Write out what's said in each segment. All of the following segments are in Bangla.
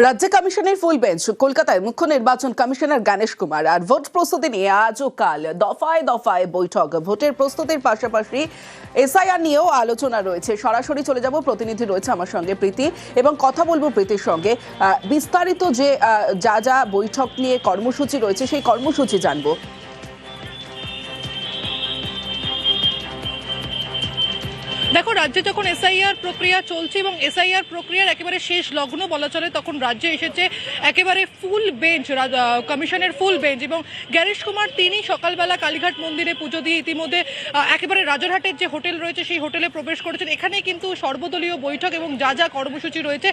রাজ্য কমিশনের ফুল বেঞ্চ কলকাতায় মুখ্য নির্বাচন কমিশনার গণেশ কুমার আর ভোট প্রস্তুতি নিয়ে আজ ও কাল দফায় দফায় বৈঠক। ভোটের প্রস্তুতির পাশাপাশি এসআইআর নিয়েও আলোচনা রয়েছে। সরাসরি চলে যাব, প্রতিনিধি রয়েছে আমার সঙ্গে প্রীতি, এবং কথা বলবো প্রীতির সঙ্গে। বিস্তারিত যে যা বৈঠক নিয়ে কর্মসূচি রয়েছে সেই কর্মসূচি জানবো। দেখো, রাজ্যে যখন এসআইআর প্রক্রিয়া চলছে এবং এসআইআর প্রক্রিয়ার একেবারে শেষ লগ্ন বলা চলে, তখন রাজ্যে এসেছে একেবারে ফুল বেঞ্চ, কমিশনের ফুল বেঞ্চ। এবং গণেশ কুমার তিনি সকালবেলা কালীঘাট মন্দিরে পুজো দিয়ে ইতিমধ্যে একেবারে রাজারহাটের যে হোটেল রয়েছে সেই হোটেলে প্রবেশ করেছেন। এখানে কিন্তু সর্বদলীয় বৈঠক এবং যা কর্মসূচি রয়েছে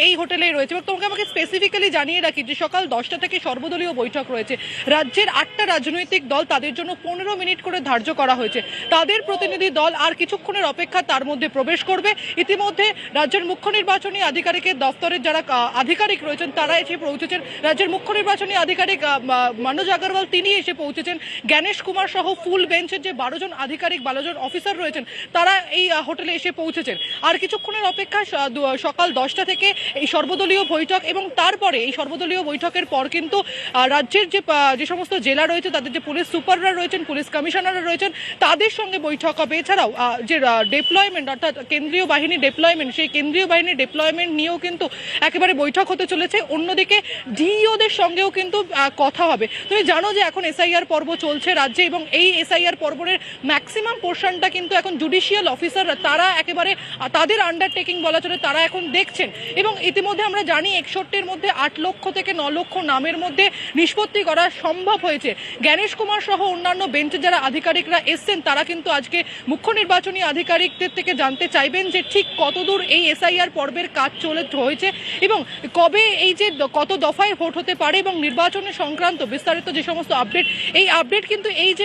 এই হোটেলেই রয়েছে। এবং তোমাকে আমাকে স্পেসিফিক্যালি জানিয়ে রাখি যে সকাল 10টা থেকে সর্বদলীয় বৈঠক রয়েছে। রাজ্যের 8টা রাজনৈতিক দল, তাদের জন্য 15 মিনিট করে ধার্য করা হয়েছে। তাদের প্রতিনিধি দল আর কিছুক্ষণের তার মধ্যে প্রবেশ করবে। ইতিমধ্যে রাজ্যের মুখ্য নির্বাচনী আধিকারিকের দপ্তরের যারা আধিকারিক রয়েছেন তারা এসে পৌঁছেছেন। রাজ্যের মুখ্য নির্বাচনী আধিকারিক মনোজ আগরওয়াল তিনি এসে পৌঁছেছেন। গণেশ কুমার সহ ফুল বেঞ্চের যে 12 জন আধিকারিক 12 জন অফিসার রয়েছেন তারা এই হোটেলে এসে পৌঁছেছেন। আর কিছুক্ষণের অপেক্ষা সকাল 10টা থেকে এই সর্বদলীয় বৈঠক, এবং তারপরে এই সর্বদলীয় বৈঠকের পর কিন্তু রাজ্যের যে সমস্ত জেলা রয়েছে তাদের যে পুলিশ সুপাররা রয়েছেন, পুলিশ কমিশনাররা রয়েছেন, তাদের সঙ্গে বৈঠক হবে। এছাড়াও যে ডিপ্লয়মেন্ট অর্থাৎ কেন্দ্রীয় বাহিনী ডিপ্লয়মেন্ট, সেই কেন্দ্রীয় বাহিনীর ডিপ্লয়মেন্ট নিয়েও কিন্তু একেবারে বৈঠক হতে চলেছে। অন্যদিকে ডিইওদের সঙ্গেও কিন্তু কথা হবে। তুমি জানো যে এখন এসআইআর পর্ব চলছে রাজ্যে, এবং এই এসআইআর পর্বের ম্যাক্সিমাম পোর্শনটা কিন্তু এখন জুডিশিয়াল অফিসাররা তারা একেবারে তাদের আন্ডারটেকিং বলা চলে, তারা এখন দেখছেন। এবং ইতিমধ্যে আমরা জানি 61-র মধ্যে 8 লক্ষ থেকে 9 লক্ষ নামের মধ্যে নিষ্পত্তি করা সম্ভব হয়েছে। গণেশ কুমার সহ অন্যান্য বেঞ্চে যারা আধিকারিকরা এসছেন তারা কিন্তু আজকে মুখ্য নির্বাচনী আধিকারিকদের থেকে জানতে চাইবেন যে ঠিক কতদূর এই এসআইআর পর্বের কাজ হয়েছে এবং কবে এই যে কত দফায় ভোট হতে পারে এবং নির্বাচনের সংক্রান্ত বিস্তারিত যে সমস্ত আপডেট, এই আপডেট কিন্তু এই যে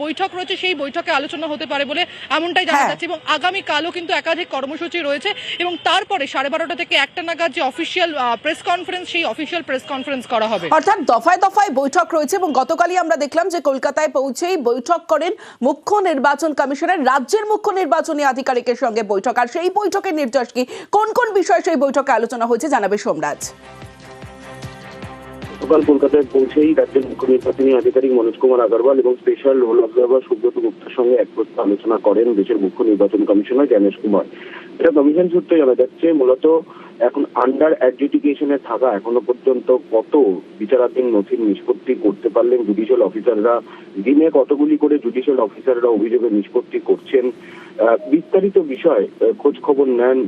বৈঠক রয়েছে সেই বৈঠকে আলোচনা হতে পারে বলে এমনটাই জানা যাচ্ছে। এবং আগামীকালও কিন্তু একাধিক কর্মসূচি রয়েছে, এবং তারপরে 12:30 থেকে 1টা নাগাদ যে অফিসিয়াল প্রেস কনফারেন্স, সেই অফিসিয়াল প্রেস কনফারেন্স করা হবে। অর্থাৎ দফায় দফায় বৈঠক রয়েছে। এবং গতকালই আমরা দেখলাম যে কলকাতায় পৌঁছেই বৈঠক করেন মুখ্য নির্বাচন কমিশনার, রাজ্যের মুখ্য নির্বাচনী আধিকারিকের সঙ্গে বৈঠক। আর সেই বৈঠকের নির্দেশ কি, কোন কোন বিষয়ে সেই বৈঠকে আলোচনা হয়েছে জানাবে সোমরাজ। সকাল কলকাতায় পৌঁছেই রাজ্যের মুখ্য নির্বাচনী আধিকারিক মনোজ কুমার আগরওয়াল এবং স্পেশাল রোল অবজারভার সুব্রত গুপ্তার সঙ্গে এক প্রস্তাব আলোচনা করেন দেশের মুখ্য নির্বাচন কমিশনার গণেশ কুমার। এটা কমিশন সূত্রে জানা যাচ্ছে, মূলত এখন আন্ডার অ্যাডজুডিকেশনে থাকা এখনো পর্যন্ত কত বিচারাধীন নথির নিষ্পত্তি করতে পারলেন জুডিশিয়াল অফিসাররা, দিনে কতগুলি করে জুডিশিয়াল অফিসাররা অভিযোগের নিষ্পত্তি করছেন, বিস্তারিত বিষয় খোঁজ খবর নেন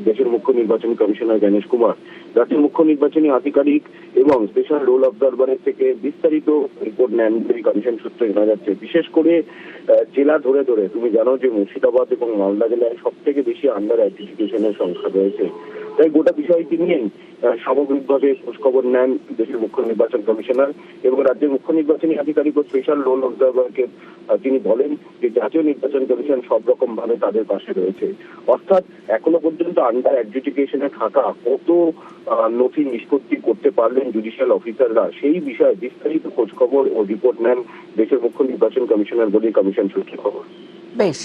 দেশের মুখ্য নির্বাচনী কমিশনার গণেশ কুমার। রাজ্যের মুখ্য নির্বাচনী আধিকারিক এবং স্পেশাল রোল অবজারভারের থেকে বিস্তারিত রিপোর্ট নেন বলে কমিশন সূত্রে জানা যাচ্ছে। বিশেষ করে জেলা ধরে ধরে তুমি জানো যে মুর্শিদাবাদ এবং মালদা জেলায় সব থেকে বেশি আন্ডার অ্যাডজুডিকেশনের সংখ্যা রয়েছে। তাই গোটা বিষয়টি নিয়ে সামগ্রিকভাবে খোঁজখবর নেন দেশের মুখ্য নির্বাচন কমিশনার এবং রাজ্যের মুখ্য নির্বাচনী আধিকারিক ও স্পেশাল রোল অবজারভারকে তিনি বলেন যে জাতীয় নির্বাচন কমিশন সব রকম ভাবে তাদের পাশে রয়েছে। অর্থাৎ এখনো পর্যন্ত আন্ডার অ্যাডজুডিকেশনে থাকা কত নথি নিষ্পত্তি করতে পারলেন জুডিশিয়াল অফিসাররা, সেই বিষয়ে বিস্তারিত খোঁজখবর ও রিপোর্ট নেন দেশের মুখ্য নির্বাচন কমিশনার বলে কমিশন সূত্রে খবর। বেশ।